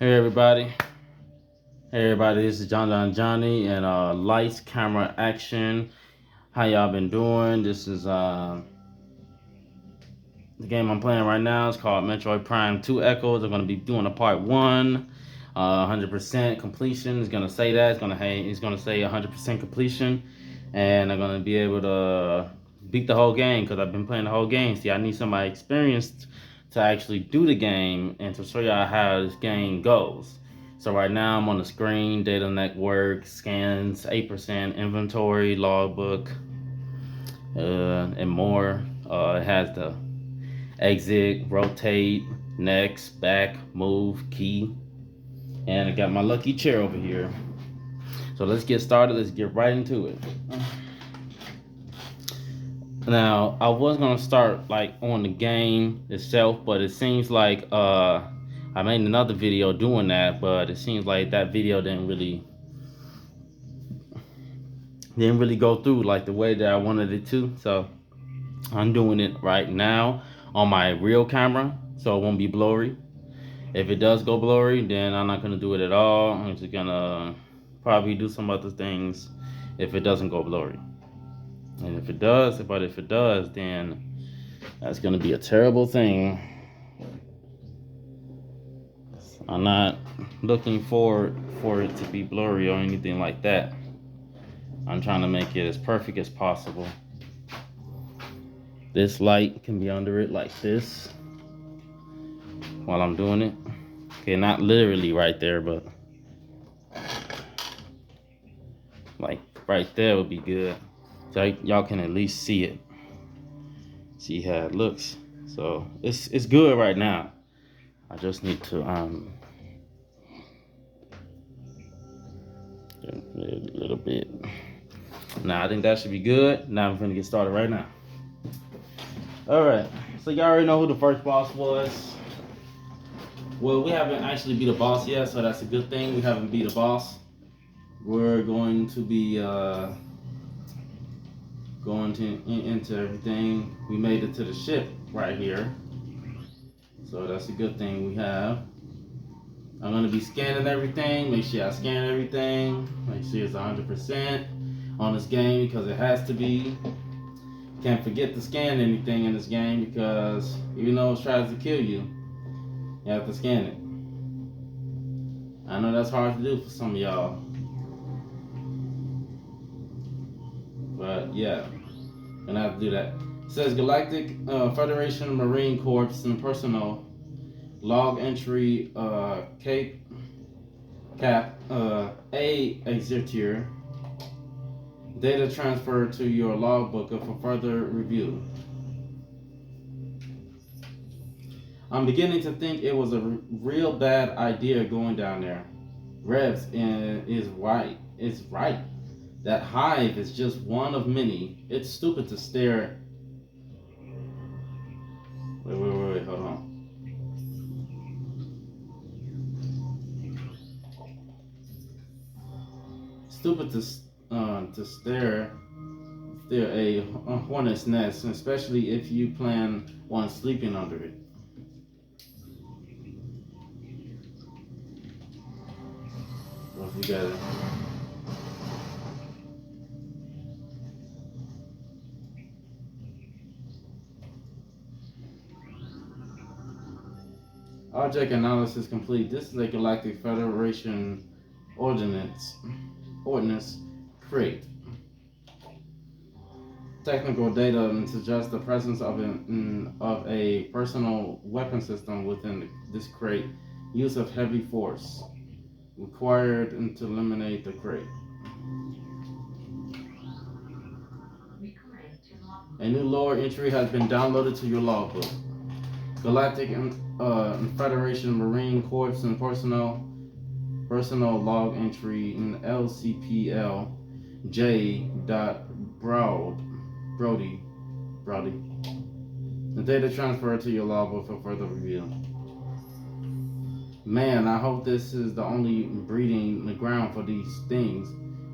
Hey everybody. Hey everybody, this is Johnny and lights, camera, action. How y'all been doing? This is the game I'm playing right now. It's called Metroid Prime 2 Echoes. I'm gonna be doing a part one. 100% completion. It's gonna say that. It's gonna say 100% completion. And I'm gonna be able to beat the whole game because I've been playing the whole game. See, I need somebody experienced to actually do the game and to show y'all how this game goes. So right now I'm on the screen, data network, scans, 8%, inventory, logbook, and more. It has the exit, rotate, next, back, move, key. And I got my lucky chair over here. So let's get started. Let's get right into it. Now, I was gonna start like on the game itself, but it seems like I made another video doing that, but it seems like that video didn't really go through like the way that I wanted it to. So I'm doing it right now on my real camera, so it won't be blurry. If it does go blurry, then I'm not gonna do it at all. I'm just gonna probably do some other things if it doesn't go blurry. And if it does, then that's gonna be a terrible thing. I'm not looking forward for it to be blurry or anything like that. I'm trying to make it as perfect as possible. This light can be under it like this while I'm doing it. Okay, not literally right there, but like right there would be good. So y'all can at least see it. See how it looks. So it's good right now. I just need to a little bit. Now I think that should be good. Now I'm gonna get started right now. Alright. So y'all already know who the first boss was. Well, we haven't actually beat a boss yet, so that's a good thing. We haven't beat a boss. We're going to be into everything. We made it to the ship right here. So that's a good thing we have. I'm gonna be scanning everything, make sure I scan everything, make sure it's 100% on this game because it has to be. Can't forget to scan anything in this game because even though it tries to kill you, you have to scan it. I know that's hard to do for some of y'all, but yeah, gonna have to do that. It says Galactic Federation Marine Corps and personnel log entry Cape Cap A exterior. Data transferred to your logbook for further review. I'm beginning to think it was a real bad idea going down there. Revs is right. It's right. That hive is just one of many. It's stupid to stare. Wait, hold on. Stupid to stare a hornet's nest, especially if you plan on sleeping under it. Well, you got it. Object analysis complete. This is a Galactic Federation ordnance crate. Technical data suggests the presence of a personal weapon system within this crate. Use of heavy force required to eliminate the crate. A new lore entry has been downloaded to your logbook. Galactic Federation Marine Corps and personal log entry in LCPL J. Brody. The data transferred to your logbook for further review. Man, I hope this is the only breeding ground for these things.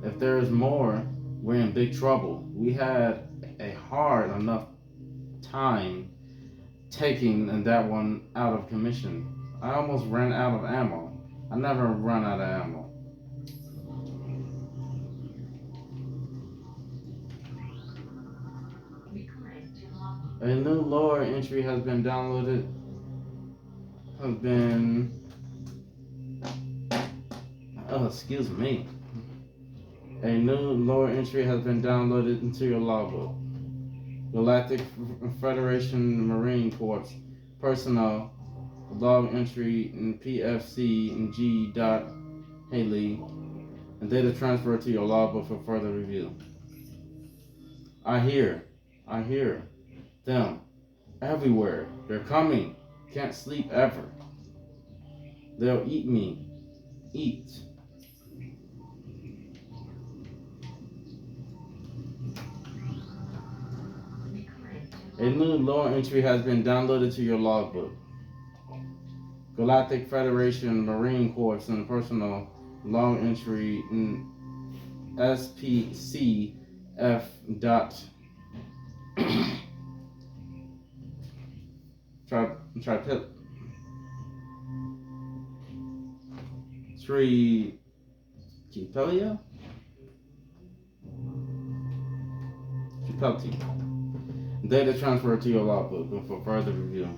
If there is more, we're in big trouble. We had a hard enough time taking that one out of commission. I almost ran out of ammo. I never run out of ammo. A new lore entry has been downloaded. Has been. Oh, excuse me. A new lore entry has been downloaded into your logbook. Galactic Federation Marine Corps personnel log entry in PFC and G. Haley and data transfer to your logbook for further review. I hear them everywhere. They're coming. Can't sleep ever. They'll eat me. Eat. A new lore entry has been downloaded to your logbook. Galactic Federation Marine Corps and personnel log entry in SPCF dot Tripelia? Tripelti. Data transfer to your logbook for further review.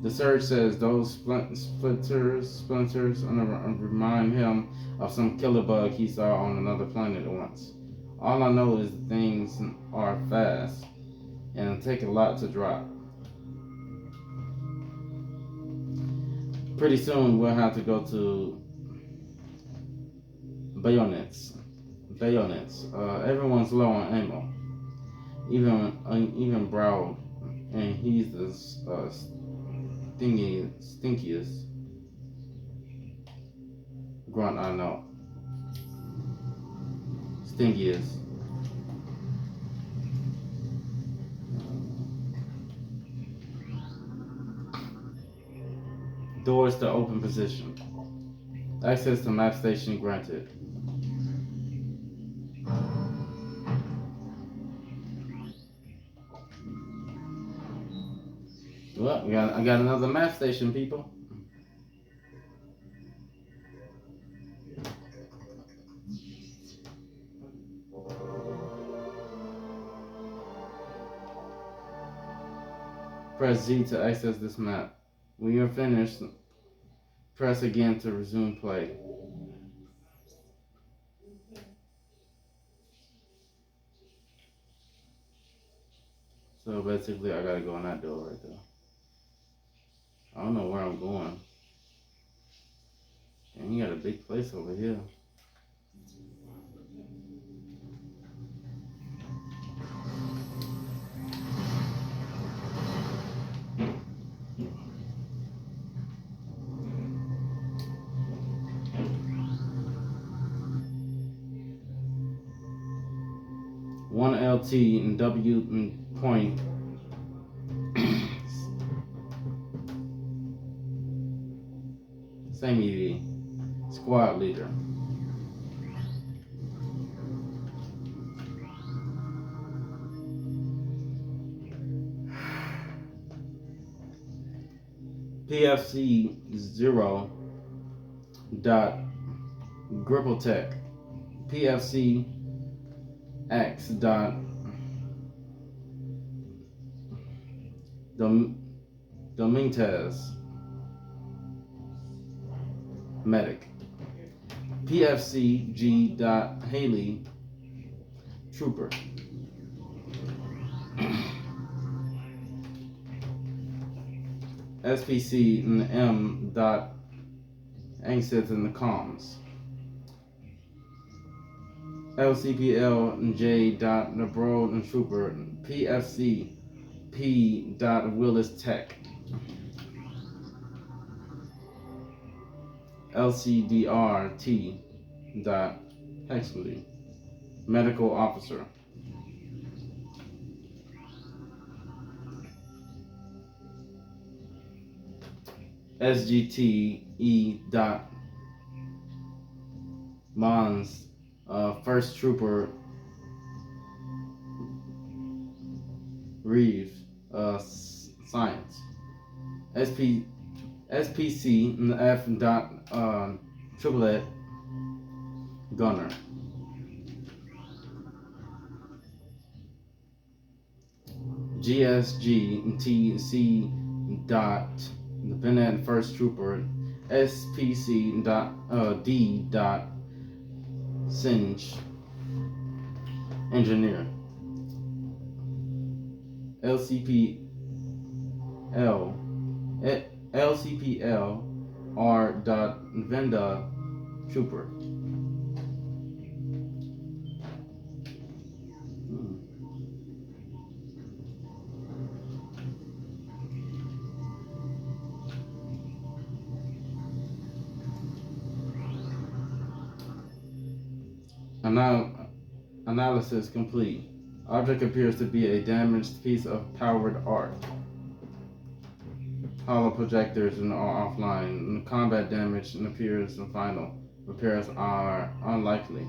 The search says those splinters remind him of some killer bug he saw on another planet once. All I know is things are fast and take a lot to drop. Pretty soon we'll have to go to bayonets. Everyone's low on ammo. Even Brow, and he's the stinkiest grunt I know. Stinkiest. Doors to open position. Access to map station granted. Well, I got another map station, people. Press Z to access this map. When you're finished, press again to resume play. So basically, I gotta go in that door right there. I don't know where I'm going. And you got a big place over here. One LT and W point. Same EV. Squad leader. PFC 0 dot Grippletech. PFC X dot Dominguez medic. PFC G dot Haley trooper. SPC and M dot Angseth in the comms. LCPL and J dot Nebrod and trooper. PFC P dot Willis Tech. LCDRT dot Hexley medical officer. SGTE dot Mons first trooper Reeve science. SPC and F dot triplet gunner. GSG and TC dot independent first trooper. SPC dot D dot Singe engineer. LCPL LCPL R dot Venda trooper. Analysis complete. Object appears to be a damaged piece of powered art. Hollow projectors are offline. Combat damage and appears in final. Repairs are unlikely.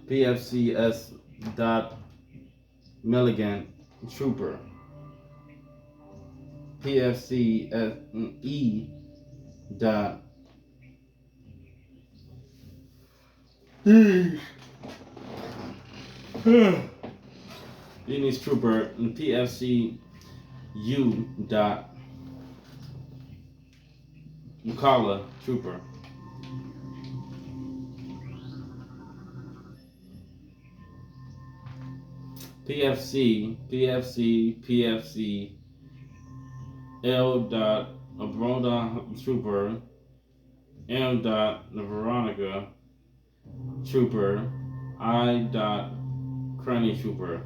PFCS dot Milligan trooper. PFCE dot Viennese trooper and PFCU dot Mukala trooper. PFC L dot Abroda trooper, M dot Veronica trooper, I dot Cranny trooper.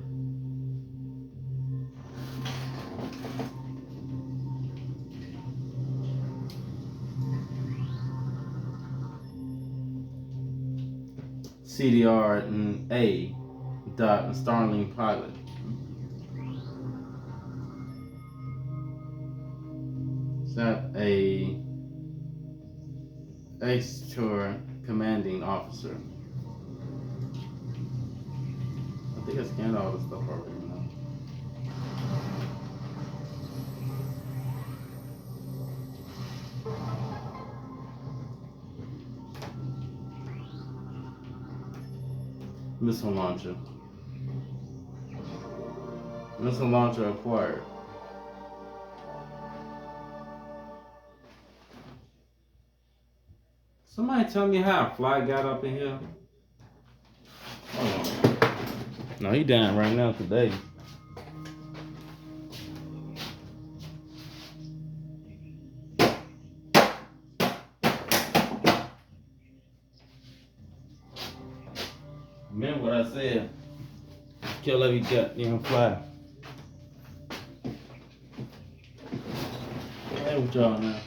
CDR and A dot Starling pilot. Is that a X-Tour commanding officer? I think I scanned all this stuff already. Missile launcher. Missile launcher acquired. Somebody tell me how a fly got up in here. Hold on. No, he down right now today. Remember what I said? Kill every goddamn fly. Hey with y'all now.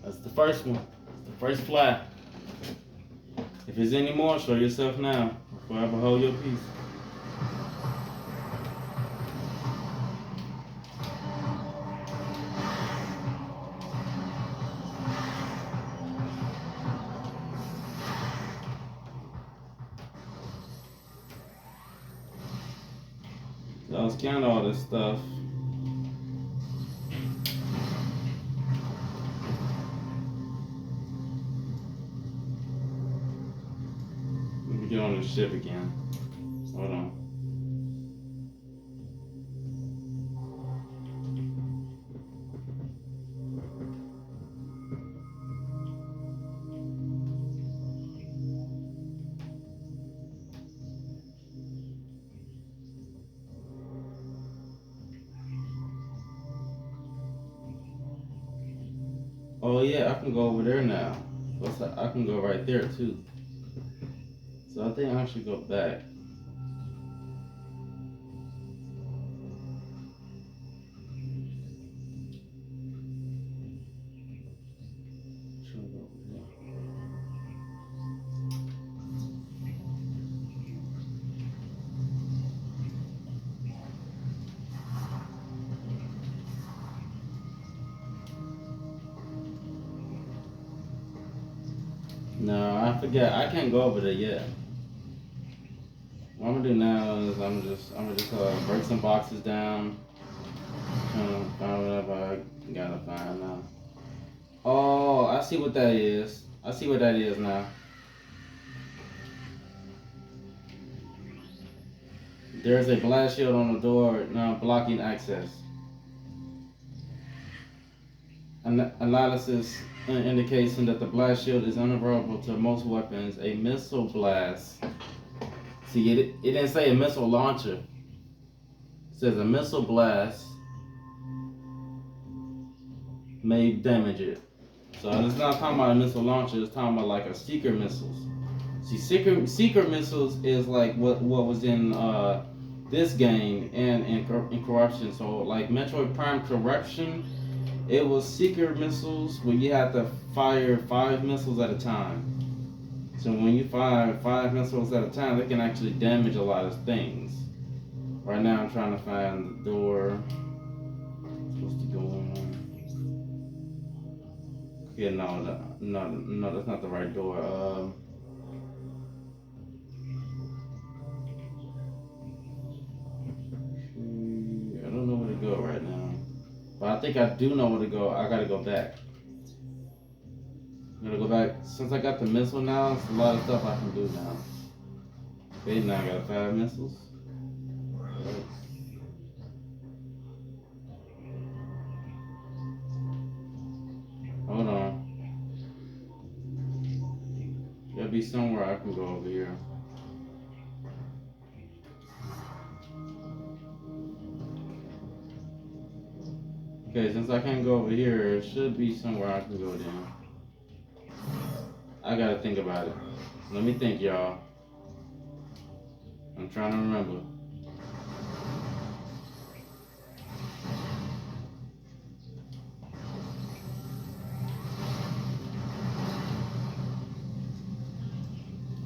That's the first one. It's the first fly. If there's any more, show yourself now. Forever hold your peace. So I scanned all this stuff. Let me get on the ship again. Hold on. Oh yeah, I can go over there now. I can go right there too. So I think I should go back. No, I forget. I can't go over there yet. What I'm gonna do now is I'm gonna just break some boxes down. Trying to find whatever I gotta find now. Oh, I see what that is. I see what that is now. There's a blast shield on the door now blocking access. Analysis indication that the blast shield is unavailable to most weapons. A missile blast. See, it didn't say a missile launcher. It says a missile blast may damage it. So it's not talking about a missile launcher. It's talking about like a seeker missiles. See, seeker missiles is like what was in this game and in corruption. So like Metroid Prime Corruption, it was seeker missiles where you had to fire 5 missiles at a time. So when you fire 5 missiles at a time, they can actually damage a lot of things. Right now, I'm trying to find the door. I'm supposed to go in. Yeah, no, that's not the right door. I don't know where to go right now. But I think I do know where to go. I gotta go back. I'm gonna go back. Since I got the missile now, it's a lot of stuff I can do now. Okay, now I got 5 missiles. Right. Hold on. There'll be somewhere I can go over here. Okay, since I can't go over here, it should be somewhere I can go down. I gotta think about it. Let me think, y'all. I'm trying to remember.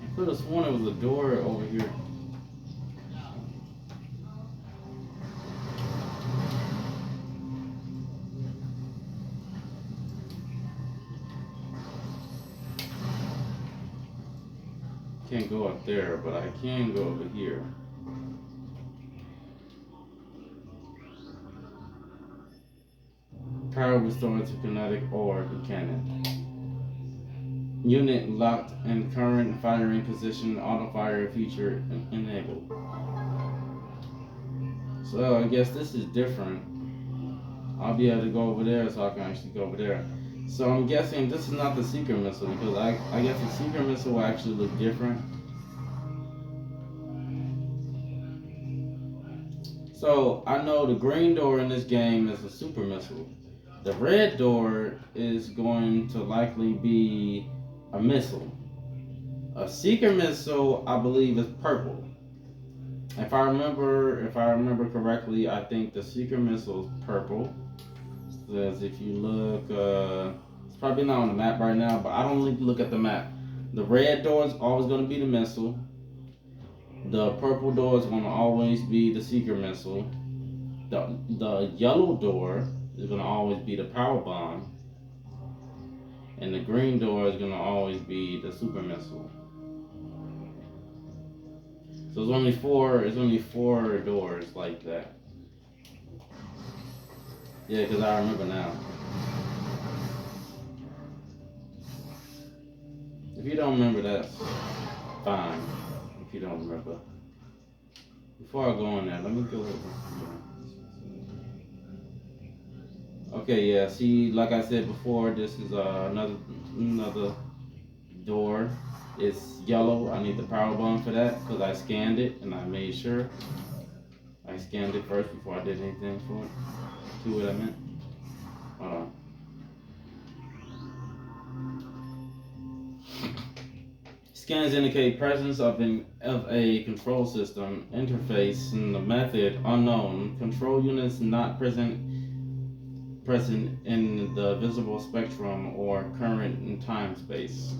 I could have sworn it was a door over here. Can't go up there, but I can go over here. Power restored to kinetic or cannon. Unit locked in current firing position. Auto fire feature enabled. So I guess this is different. I'll be able to go over there, so I can actually go over there. So I'm guessing this is not the seeker missile because I guess the seeker missile will actually look different. So I know the green door in this game is a super missile. The red door is going to likely be a missile. A seeker missile, I believe, is purple. If I remember correctly, I think the seeker missile is purple. Because if you look, it's probably not on the map right now, but I don't need to look at the map. The red door is always going to be the missile. The purple door is going to always be the seeker missile. The yellow door is going to always be the power bomb. And the green door is going to always be the super missile. So it's only four doors like that. Yeah, because I remember now. If you don't remember, that's fine. If you don't remember. Before I go on there, let me go over. Okay, yeah. See, like I said before, this is another door. It's yellow. I need the power bomb for that because I scanned it and I made sure. I scanned it first before I did anything for it. See what I meant? Hold on. Scans indicate presence of a control system interface and the method unknown. Control units not present in the visible spectrum or current in time space.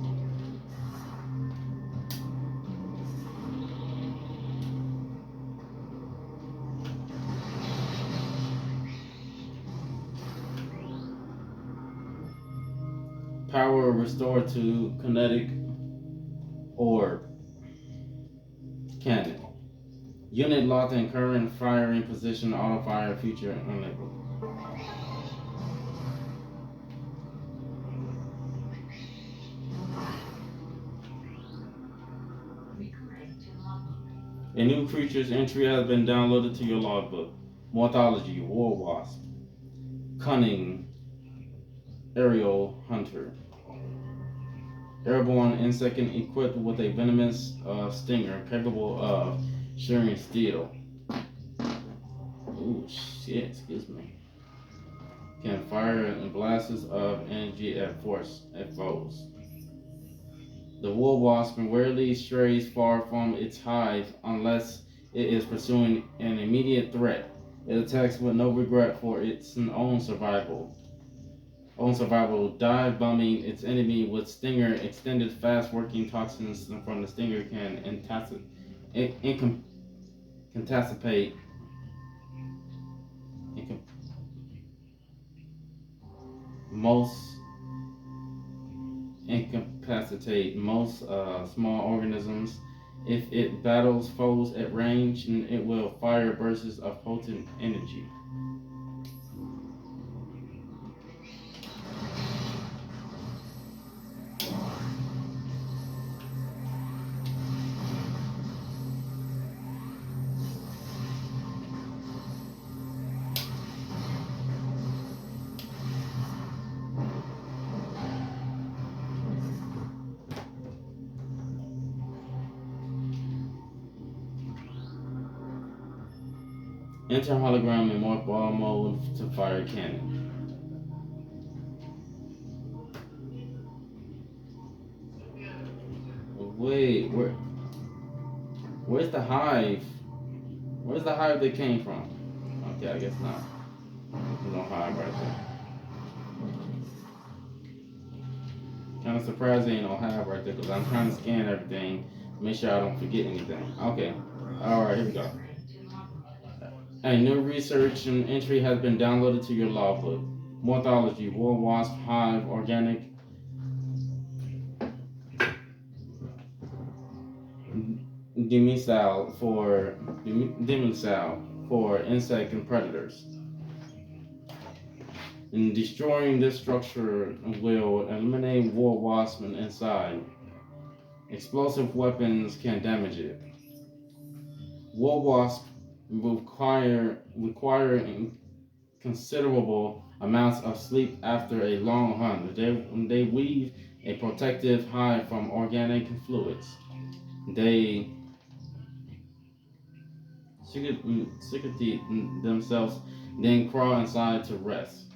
Power restored to kinetic orb. Cannon. Unit locked in current firing position. Auto fire future unable. A new creature's entry has been downloaded to your logbook. Morphology, War Wasp. Cunning, Aerial Hunter. Airborne insect equipped with a venomous stinger capable of shearing steel. Ooh, shit, excuse me. Can fire blasts of energy at foes. The wool wasp rarely strays far from its hive unless it is pursuing an immediate threat. It attacks with no regret for its own survival, dive bombing its enemy with stinger. Extended fast working toxins from the stinger can incapacitate most small organisms. If it battles foes at range, it will fire bursts of potent energy. Enter hologram in morph ball mode to fire cannon. Wait, where's the hive? Where's the hive that came from? Okay, I guess not. There's no hive right there. Kind of surprised there ain't no hive right there because I'm trying to scan everything, make sure I don't forget anything. Okay, all right, here we go. A new research and entry has been downloaded to your logbook. Morphology, War Wasp, Hive, Organic, Demisal for insect and predators. And destroying this structure will eliminate war wasp inside. Explosive weapons can damage it. War wasp require considerable amounts of sleep after a long hunt. They weave a protective hide from organic fluids. They secrete themselves, then crawl inside to rest.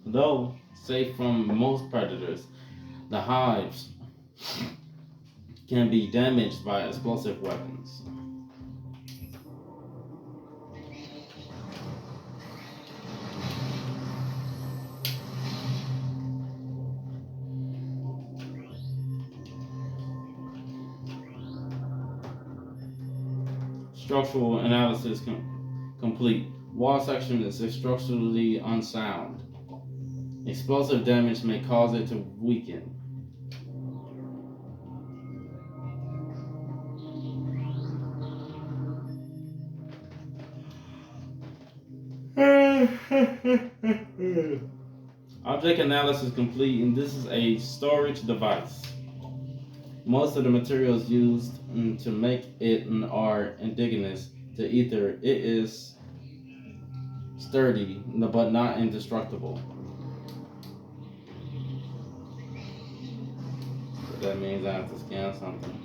Though safe from most predators, the hives can be damaged by explosive weapons. Structural analysis complete. Wall section is structurally unsound. Explosive damage may cause it to weaken. Object analysis complete, and this is a storage device. Most of the materials used to make it are indigenous to ether. It is sturdy, but not indestructible. So that means I have to scan something.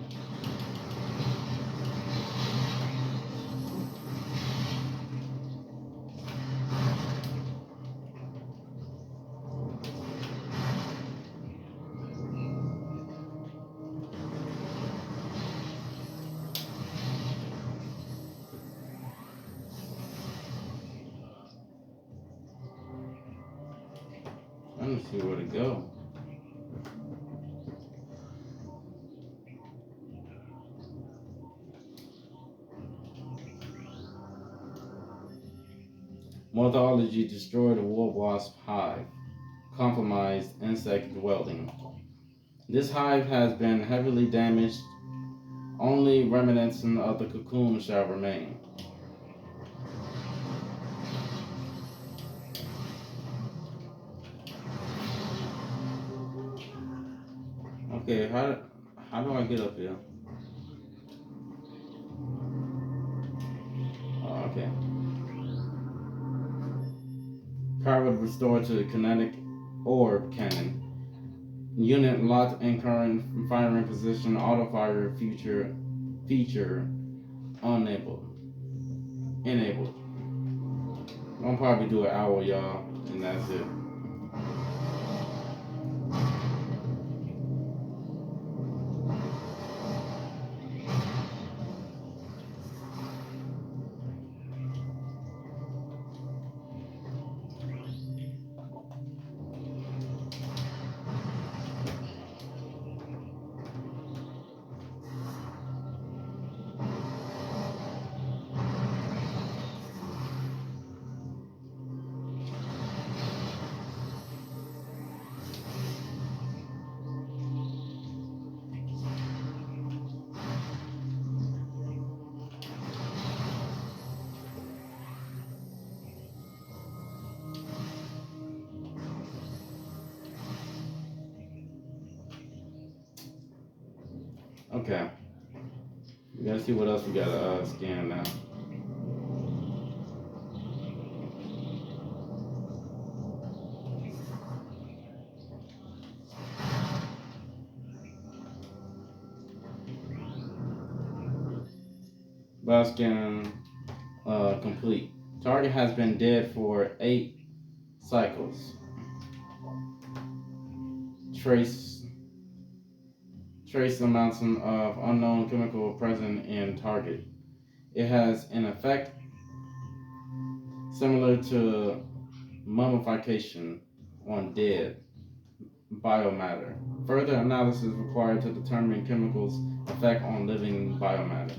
Let me see where to go. Morphology destroyed the war wasp hive. compromised insect dwelling. This hive has been heavily damaged. Only remnants of the cocoon shall remain. Okay, how do I get up here? Oh, okay. Power restored to the kinetic orb cannon. Unit locked in current firing position. Auto fire feature enabled. I'll probably do an hour, y'all, and that's it. Okay. We gotta see what else we gotta scan now. Bioscan complete. Target has been dead for 8 cycles. Trace amounts of unknown chemical present in target. It has an effect similar to mummification on dead biomatter. Further analysis required to determine chemicals' effect on living biomatter.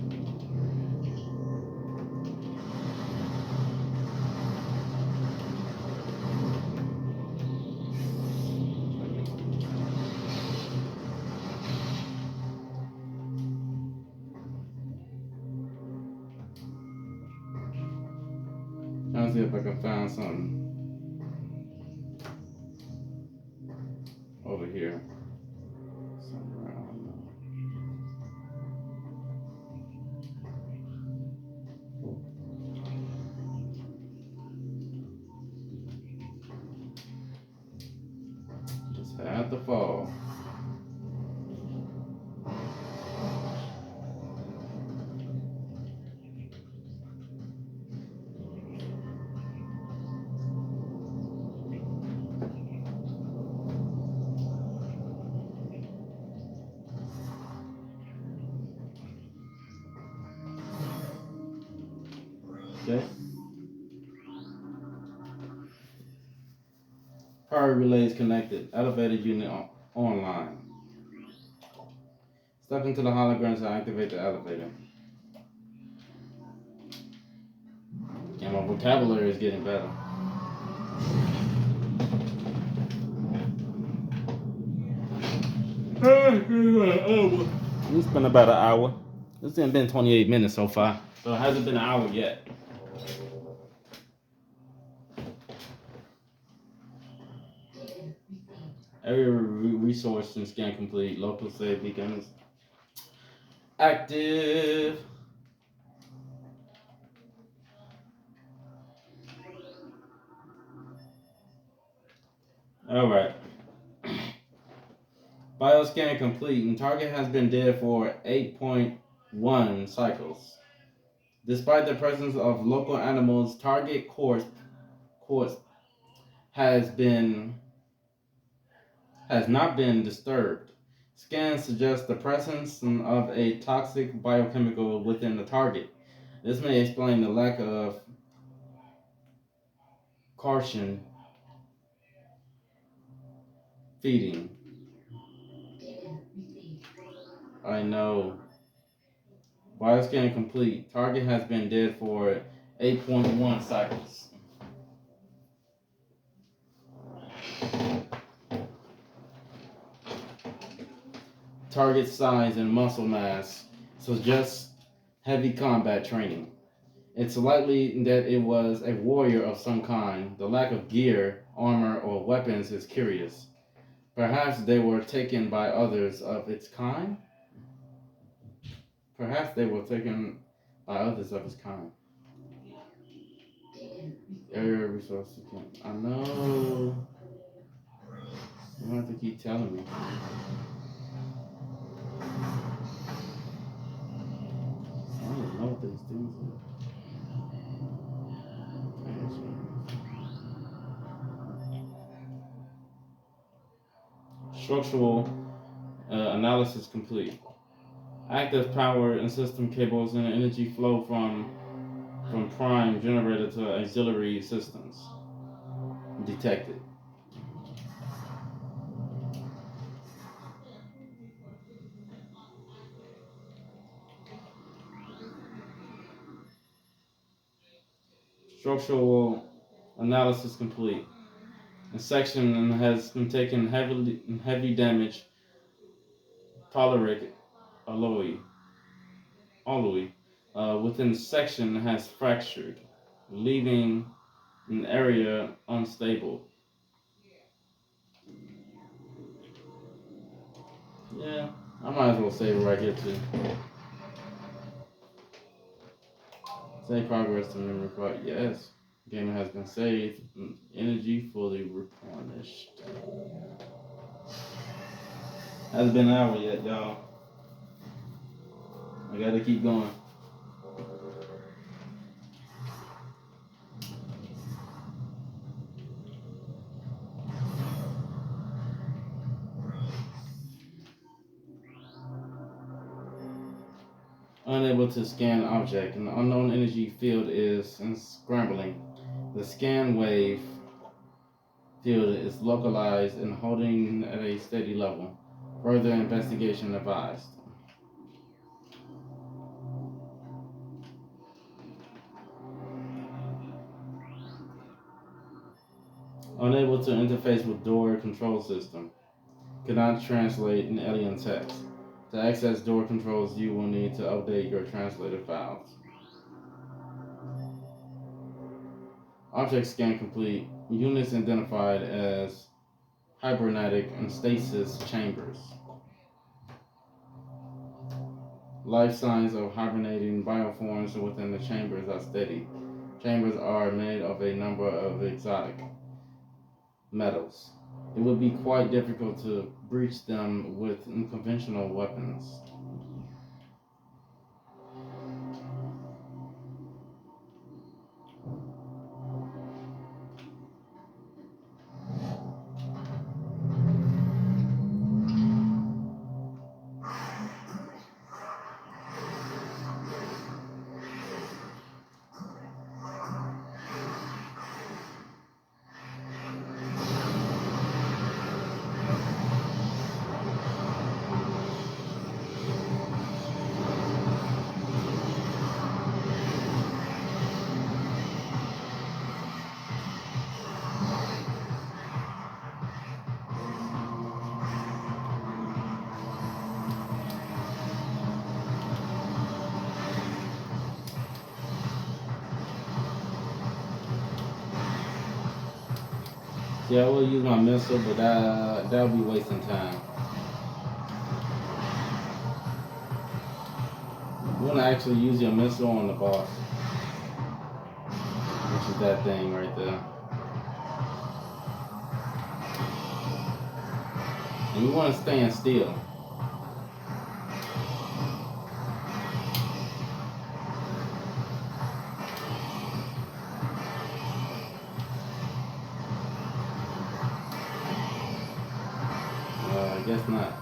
Trying to see if I can find something over here. Somewhere, I don't know. Just had to fall. Okay. Power relays connected. Elevator unit online. Step into the holograms to activate the elevator. And my vocabulary is getting better. We spent about an hour. It's been 28 minutes so far. So it hasn't been an hour yet. Every resource and scan complete. Local save beacons active. Alright. Bioscan complete, and target has been dead for 8.1 cycles. Despite the presence of local animals, target corpse has not been disturbed. Scans suggest the presence of a toxic biochemical within the target. This may explain the lack of caution feeding. I know. Bioscan complete. Target has been dead for 8.1 cycles. target size and muscle mass suggests heavy combat training. It's likely that it was a warrior of some kind. The lack of gear, armor, or weapons is curious. Perhaps they were taken by others of its kind? Perhaps they were taken by others of its kind. Area resources. I know. You don't have to keep telling me. I don't even know what these things are. Structural analysis complete. Active power and system cables and energy flow from prime generator to auxiliary systems detected. Structural analysis complete. A section has been taken heavy damage. Polaric alloy within section has fractured, leaving an area unstable. Yeah, I might as well save it right here too. Save progress to memory card. Yes. Game has been saved. Energy fully replenished. Hasn't been an hour yet, y'all. I gotta keep going. Unable to scan object. An unknown energy field is scrambling. The scan wave field is localized and holding at a steady level. Further investigation advised. Unable to interface with door control system. Cannot translate in alien text. To access door controls, you will need to update your translator files. Object scan complete. Units identified as hibernatic and stasis chambers. Life signs of hibernating bioforms within the chambers are steady. Chambers are made of a number of exotic metals. It would be quite difficult to breach them with conventional weapons. Yeah, I will use my missile, but that'll be wasting time. You want to actually use your missile on the boss, which is that thing right there. And you want to stand still. I guess not.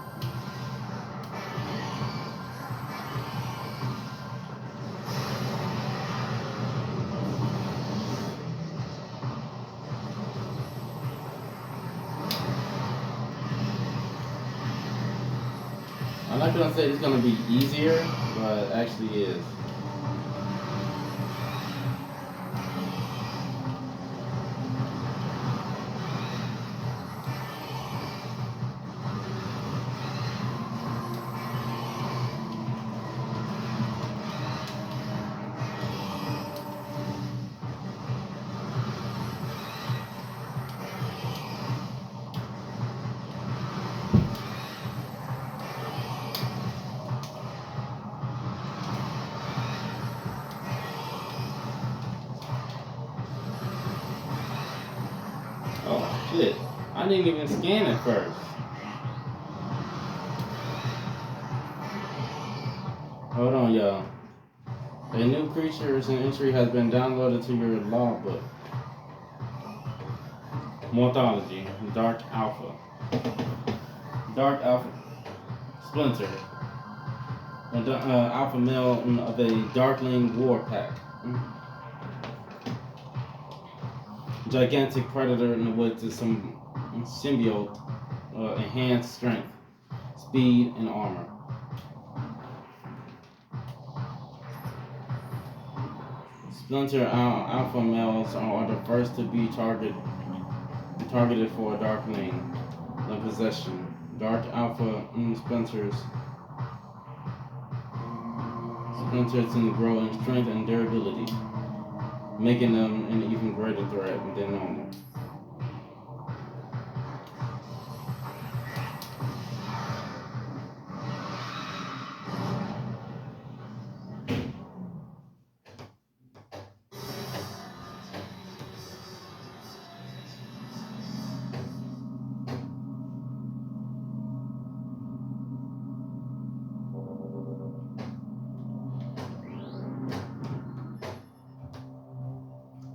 I'm not gonna say it's gonna be easier, but it actually is. didn't even scan it first. Hold on, y'all. A new creatures and entry has been downloaded to your logbook. Morphology, Dark Alpha. Dark Alpha. Splinter. Alpha male of a Darkling war pack. Gigantic predator in the woods is some symbiote, enhanced strength, speed, and armor. Splinter alpha males are the first to be targeted for a Darkling possession. Dark alpha splinters can grow in strength and durability, making them an even greater threat than normal.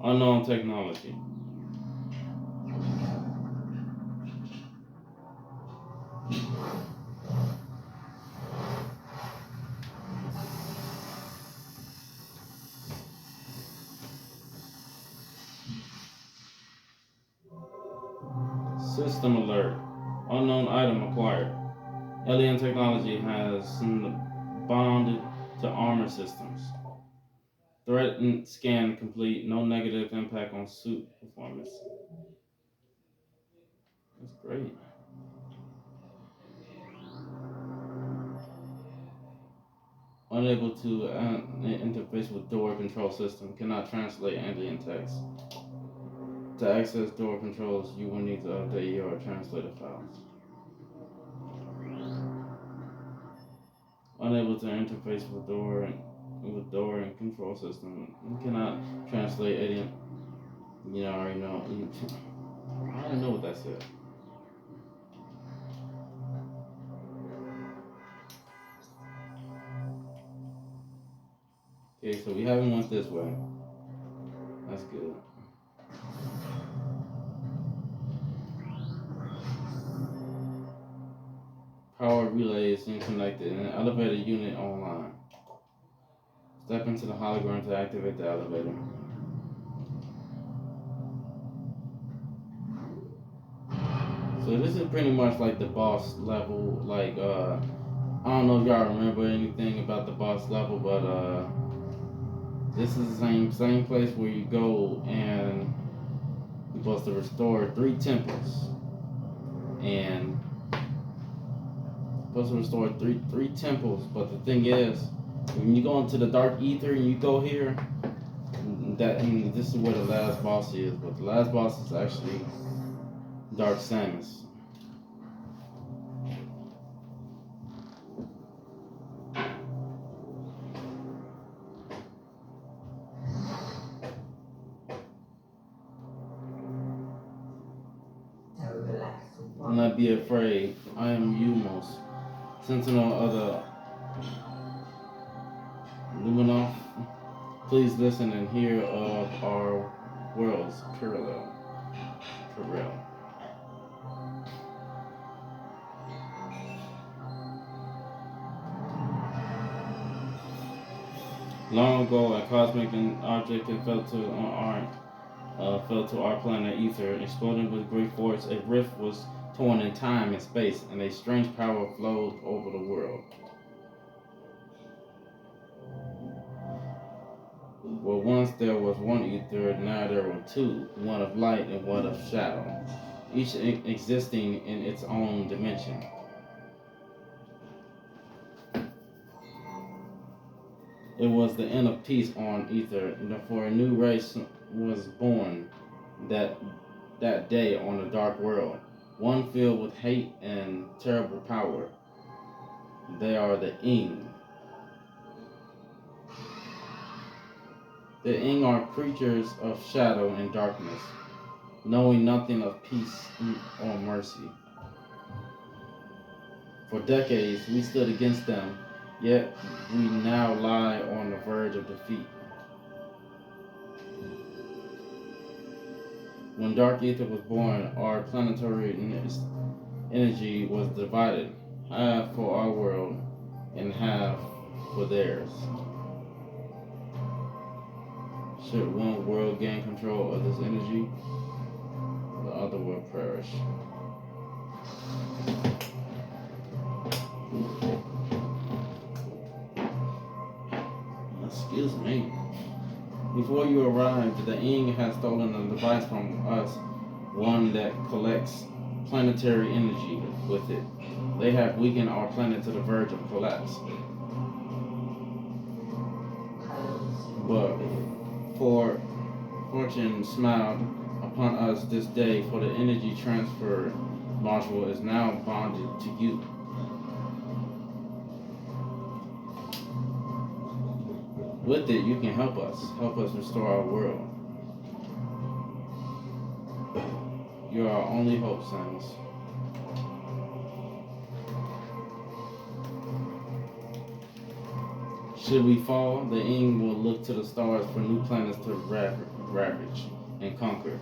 Unknown technology. System alert. Unknown item acquired. Alien technology has bonded to armor systems. Threat scan complete. No negative impact on suit performance. That's great. Unable to interface with door control system. Cannot translate alien text. To access door controls, you will need to update your translator files. Unable to interface with door and control system. You cannot translate alien. You know, I already know. I already know what that said. Okay, so we haven't went this way. That's good. Power relay is connected and an elevator unit online. Step into the hologram to activate the elevator. So this is pretty much like the boss level. Like I don't know if y'all remember anything about the boss level, but this is the same place where you go and you're supposed to restore 3 temples, and supposed to restore three temples. But the thing is, when you go into the dark ether and you go here, this is where the last boss is. But the last boss is actually Dark Samus. Do not be afraid. I am Umos, Sentinel of the Luminoff. Please listen and hear of our world's parallel. Long ago, a cosmic object fell to our planet Ether, exploding with great force. A rift was torn in time and space, and a strange power flowed over the world. Well, once there was one ether, now there were two, one of light and one of shadow, each existing in its own dimension. It was the end of peace on ether, for a new race was born that day on a dark world, one filled with hate and terrible power. They are the Ing. The Ing are creatures of shadow and darkness. knowing nothing of peace or mercy. For decades, we stood against them, yet we now lie on the verge of defeat. When Dark Ether was born, our planetary energy was divided, half for our world and half for theirs. Should one world gain control of this energy, the other will perish. Excuse me. Before you arrived, the Ing has stolen a device from us, one that collects planetary energy with it. They have weakened our planet to the verge of collapse. But for fortune smiled upon us this day, for the energy transfer module is now bonded to you. With it, you can help us restore our world. You are our only hope, Samus. Should we fall, the Ing will look to the stars for new planets to ravage and conquer.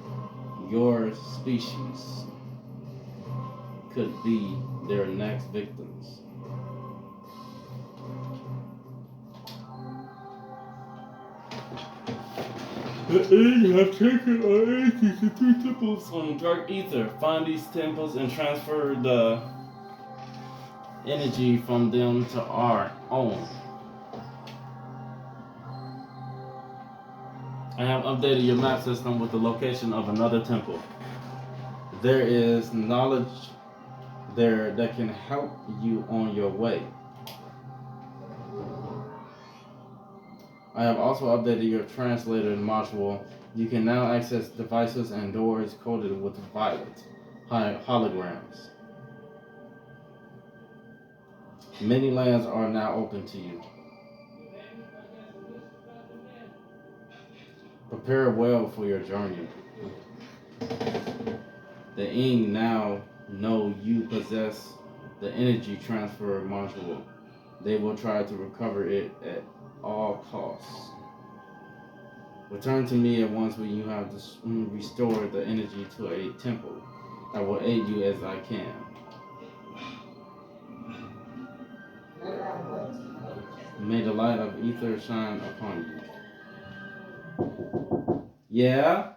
Your species could be their next victims. The Ing have taken our energy to 3 temples on Dark Ether. Find these temples and transfer the energy from them to our own. I have updated your map system with the location of another temple. There is knowledge there that can help you on your way. I have also updated your translator module. You can now access devices and doors coded with violet holograms. Many lands are now open to you. Prepare well for your journey. The Ing now know you possess the energy transfer module. They will try to recover it at all costs. Return to me at once when you have restored the energy to a temple. I will aid you as I can. May the light of ether shine upon you. Yeah?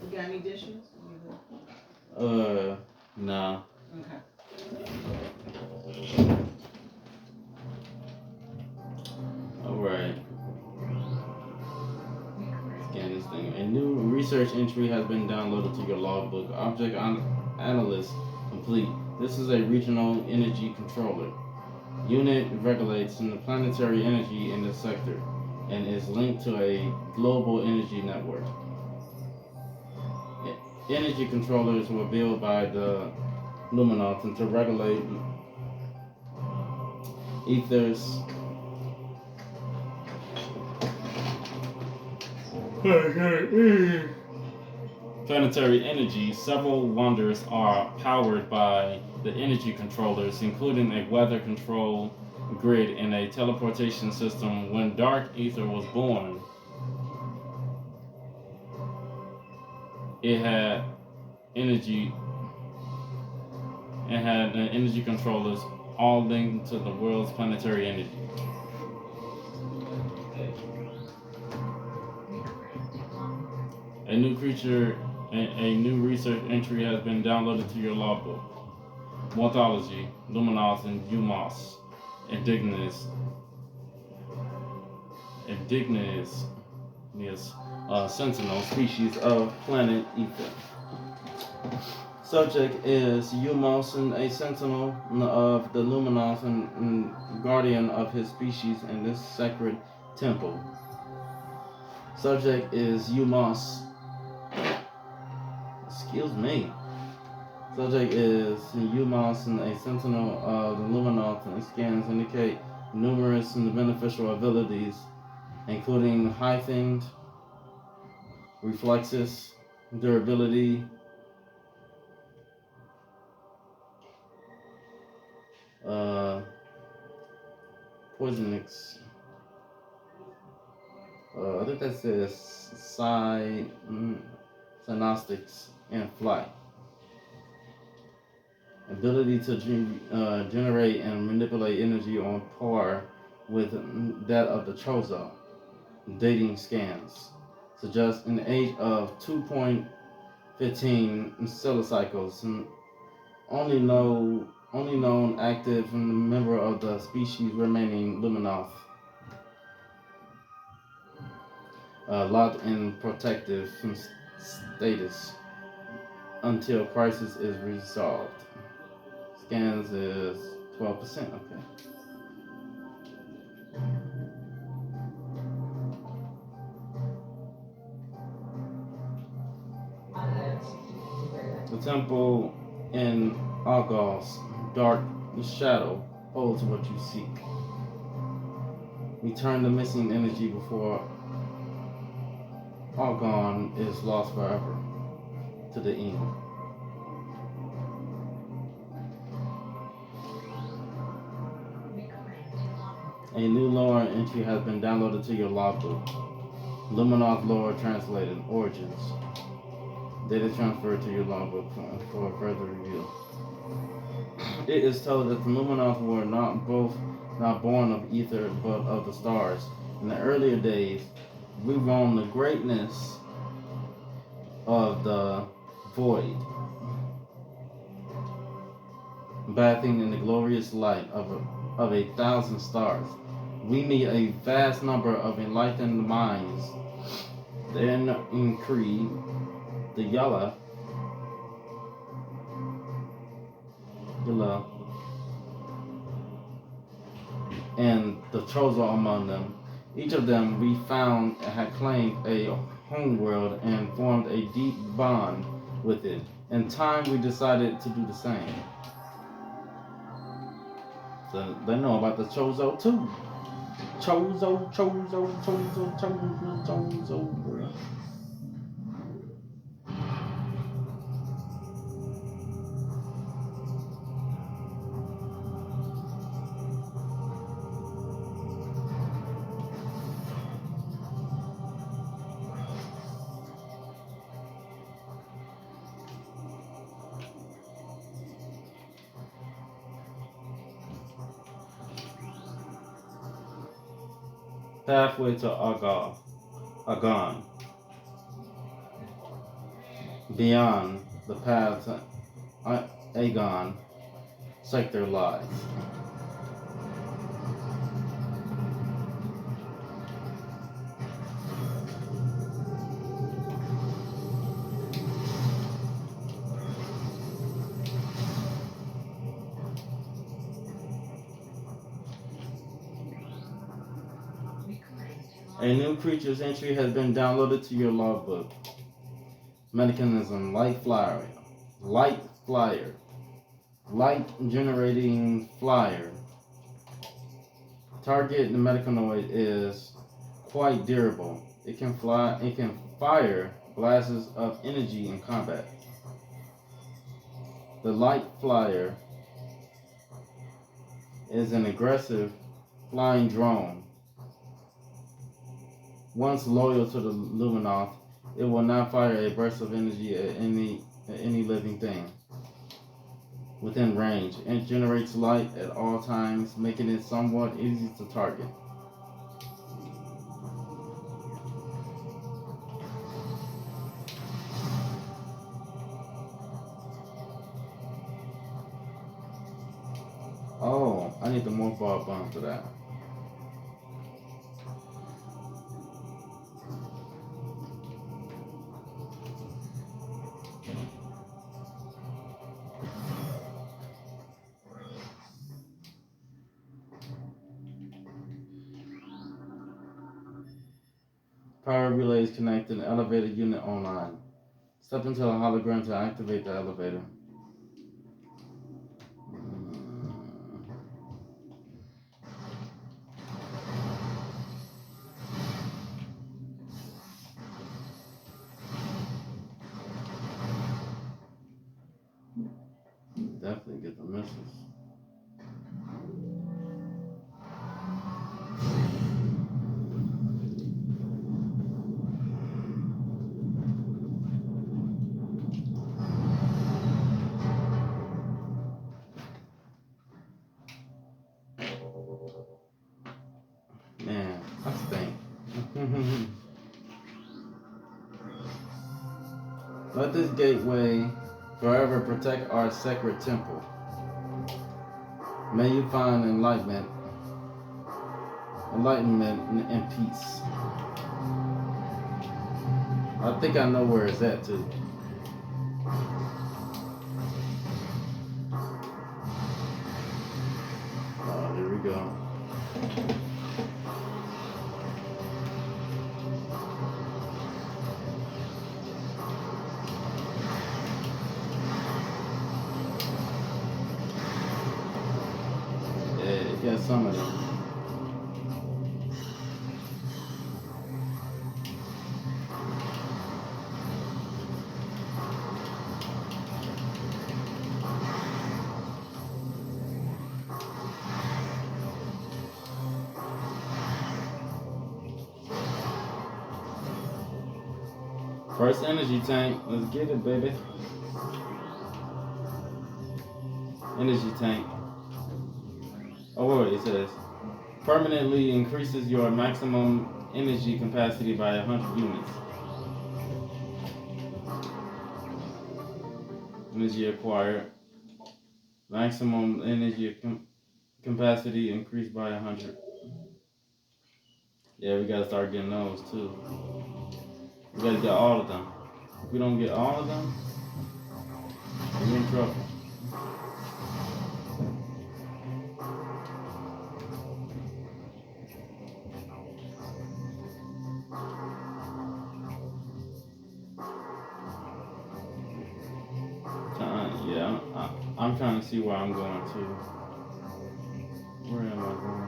You got any dishes? Nah. Okay. Alright. Scan this thing. A new research entry has been downloaded to your logbook. Object analyst complete. This is a regional energy controller. Unit regulates the planetary energy in this sector and is linked to a global energy network. Energy controllers were built by the Luminauts to regulate ethers. Planetary energy. Several wonders are powered by the energy controllers, including a weather control grid and a teleportation system. When Dark Ether was born, it had energy. It had energy controllers all linked to the world's planetary energy. A new creature, a new research entry has been downloaded to your logbook. Morphology, Luminos and Umos, Indignis, yes, sentinel species of planet Ether. Subject is Umos, and a sentinel of the Luminos and guardian of his species in this sacred temple. Subject is Umos. Excuse me. Subject is Umos, and a sentinel of the Luminos, and scans indicate numerous and beneficial abilities, including heightened reflexes, durability, uh, poisonix. I think that says cynostics and flight. Ability to generate and manipulate energy on par with that of the Chozo. Dating scans suggest an age of 2.15 cellocycles. Only known active member of the species remaining Luminoth, locked in protective status until crisis is resolved. Scans is 12%. Okay. The temple in Argos, dark shadow, holds what you seek. Return the missing energy before Argon is lost forever to the end. A new lore entry has been downloaded to your logbook. Luminoth lore translated origins. Data transferred to your logbook for further review. It is told that the Luminoth were not born of ether but of the stars. In the earlier days, we roamed the greatness of the void, bathing in the glorious light of a thousand stars. We meet a vast number of enlightened minds. Then in Cree, the Yala, and the Chozo among them. Each of them we found had claimed a homeworld and formed a deep bond with it. In time, we decided to do the same. So they know about the Chozo too. Chozo. Pathway to Agon. Beyond the path to Agon sector lies. A new creature's entry has been downloaded to your logbook. Mechanism: light flyer, light generating flyer. Target the mechanoid is quite durable. It can fly. It can fire blasts of energy in combat. The light flyer is an aggressive flying drone. Once loyal to the Luminoth, it will not fire a burst of energy at any living thing within range. It generates light at all times, making it somewhat easy to target. Oh, I need the morph ball button for that. Power relays connected. Elevator unit online. Step into the hologram to activate the elevator. Definitely get the missiles. Man, I stink. Let this gateway forever protect our sacred temple. May you find enlightenment and peace. I think I know where it's at too. Oh, there we go. Yeah, it got some of them. First energy tank. Let's get it, baby. Energy tank. Oh, wait, it says permanently increases your maximum energy capacity by 100 units. Energy acquired. Maximum energy capacity increased by 100. Yeah, we gotta start getting those too. We gotta get all of them. If we don't get all of them, we're in trouble. Yeah, I'm trying to see where I'm going to. Where am I going?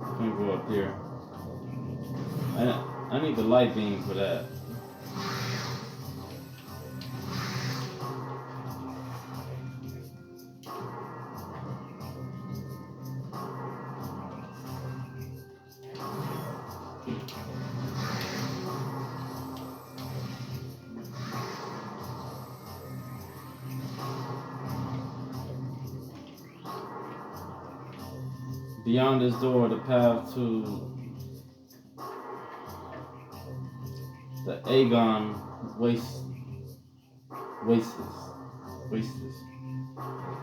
I'm gonna go up here. I need the light beam for that. Beyond this door, the path to the Aegon wastes.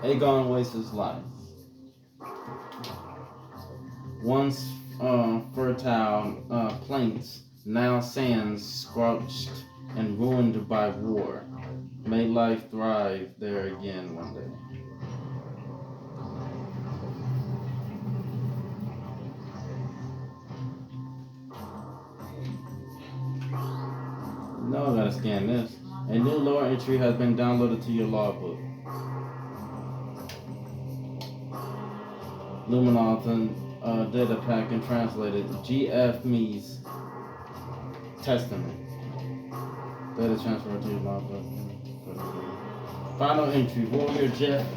Aegon wastes lies. Once fertile plains, now sands scorched and ruined by war. May life thrive there again one day. No, I gotta scan this. A new lore entry has been downloaded to your logbook. Luminalton data pack and translated. G.F. Me's Testament. Data transfer to your logbook. Final entry. Warrior J.F.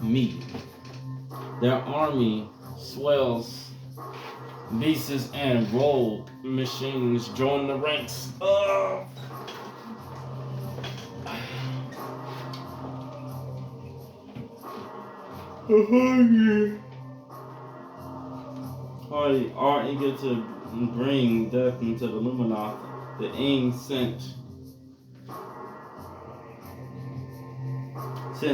Me. Their army swells. Beasts and roll machines join the ranks. Party are eager to bring death into the Luminoth. The Ing sent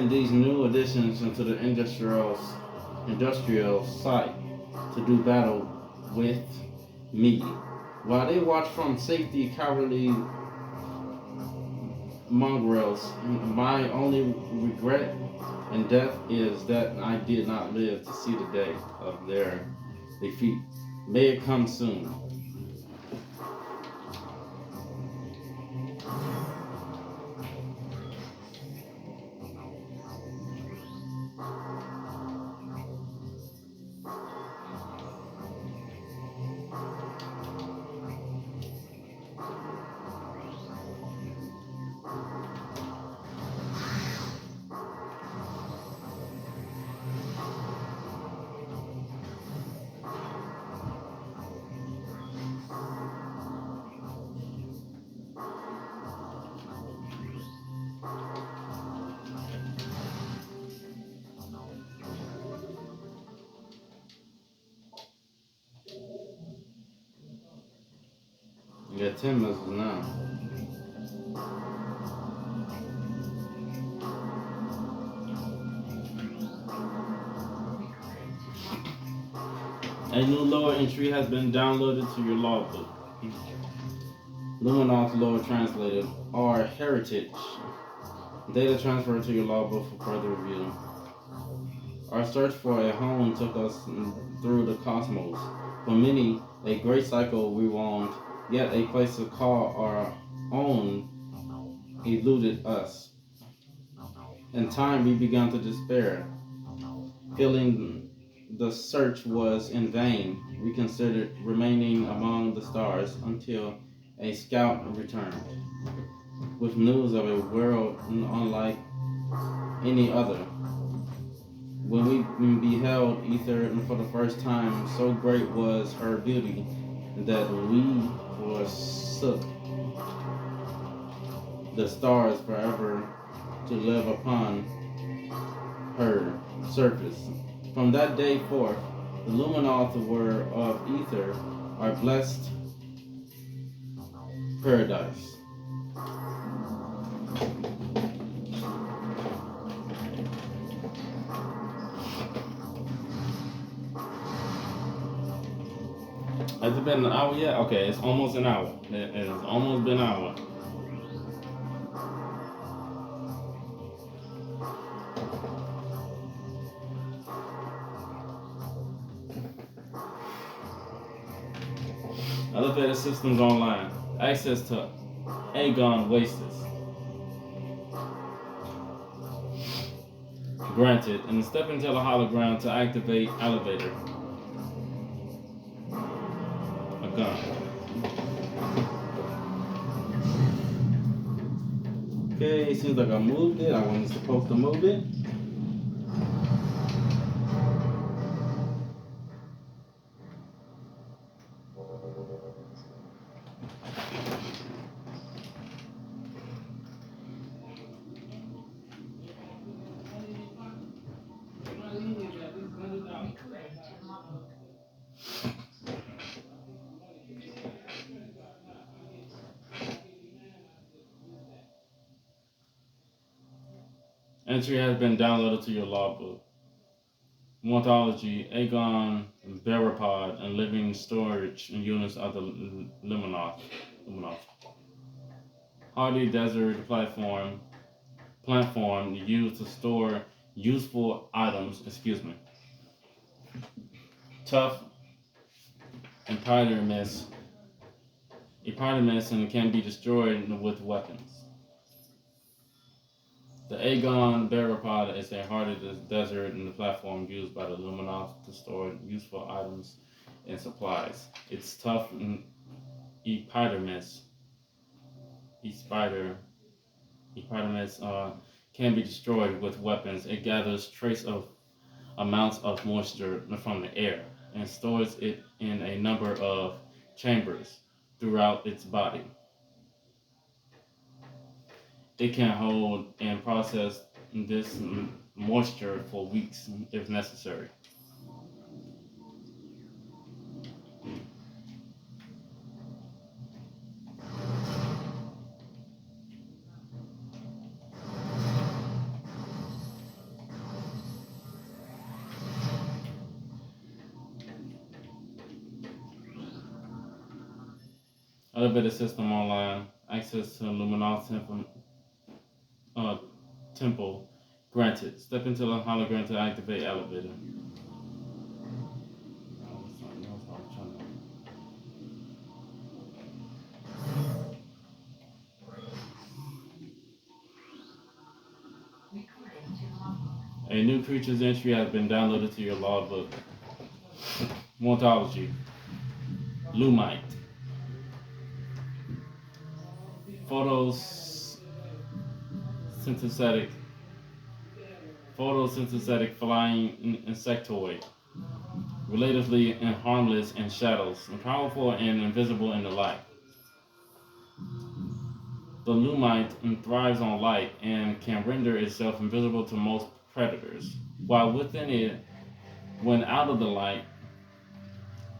these new additions into the industrial site to do battle with me. While they watch from safety, cowardly mongrels, my only regret and death is that I did not live to see the day of their defeat. May it come soon. Yeah, 10 missiles now. A new lore entry has been downloaded to your logbook. Luminoth lore translated. Our heritage. Data transferred to your logbook for further review. Our search for a home took us through the cosmos. For many, a great cycle we wound, yet a place to call our own eluded us. In time, we began to despair. Feeling the search was in vain, we considered remaining among the stars until a scout returned with news of a world unlike any other. When we beheld Ether for the first time, so great was her beauty that we forsook the stars forever to live upon her surface. From that day forth, the Luminoth were of Ether, our blessed paradise. Has it been an hour yet? Okay, it's almost an hour. It has almost been an hour. Elevator systems online. Access to Aegon Wastes granted, and step into the hologram to activate elevator. A gun. Okay, seems like I moved it. I wasn't supposed to move it. Entry has been downloaded to your logbook. Morphology, Aegon, Barapod, and living storage units of the Luminoth. Hardy desert platform used to store useful items, tough epidermis, and can be destroyed with weapons. The Aegon Barapod is a hardy desert and the platform used by the Luminoth to store useful items and supplies. Its tough epidermis, spider epidermis, can be destroyed with weapons. It gathers trace of amounts of moisture from the air and stores it in a number of chambers throughout its body. It can hold and process this moisture for weeks if necessary. Elevator system online. Access to Luminoth uh, temple granted. Step into the hologram to activate elevator. A new creature's entry has been downloaded to your logbook. Morphology. Lumite. Photosynthetic photosynthetic flying insectoid, relatively harmless in shadows, and powerful and invisible in the light. The lumite thrives on light and can render itself invisible to most predators, while within it, when out of the light,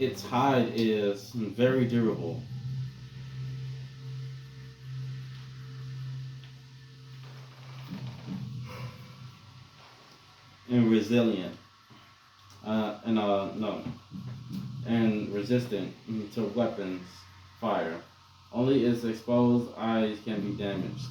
its hide is very durable and resilient, and no, and resistant to weapons fire. Only its exposed eyes can be damaged.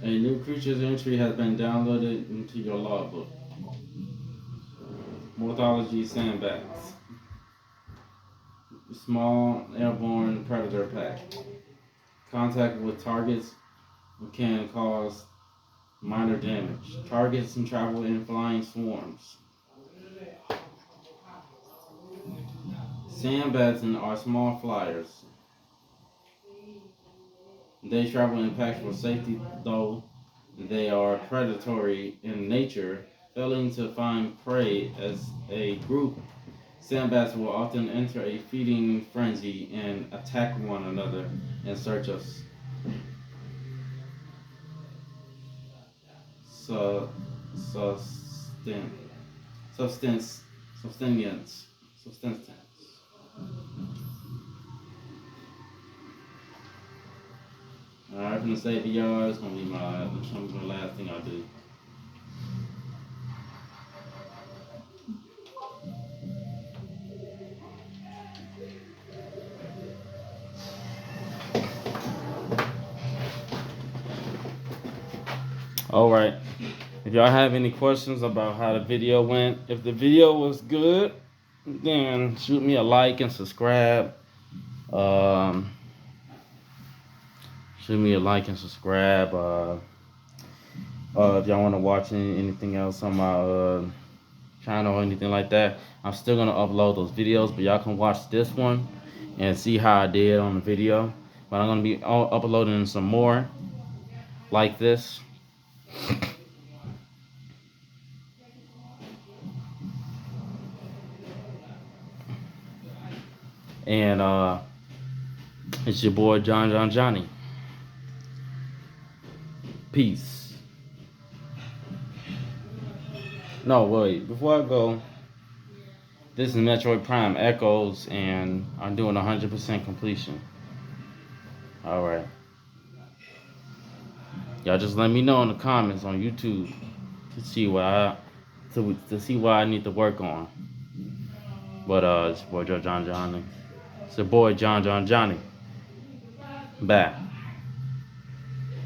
A new creature's entry has been downloaded into your logbook. Morphology sandbats. Small airborne predator pack. Contact with targets can cause minor damage. Targets can travel in flying swarms. Sandbats are small flyers. They travel in packs for safety, though they are predatory in nature, failing to find prey as a group. Sandbats will often enter a feeding frenzy and attack one another in search of su- sustain, substance, subsistence. Subsistence. Alright, I'm gonna say to y'all, it's gonna be the last thing I do. Alright. If y'all have any questions about how the video went, if the video was good, then shoot me a like and subscribe. Um, Shoot me a like and subscribe. If y'all want to watch anything else on my channel or anything like that, I'm still gonna upload those videos, but y'all can watch this one and see how I did on the video. But I'm gonna be uploading some more like this. And it's your boy Johnny. Peace. No, wait. Before I go, this is Metroid Prime Echoes, and I'm doing 100% completion. All right. Y'all just let me know in the comments on YouTube to see what to see what I need to work on. But it's your boy Johnny. It's your boy Johnny. Bye.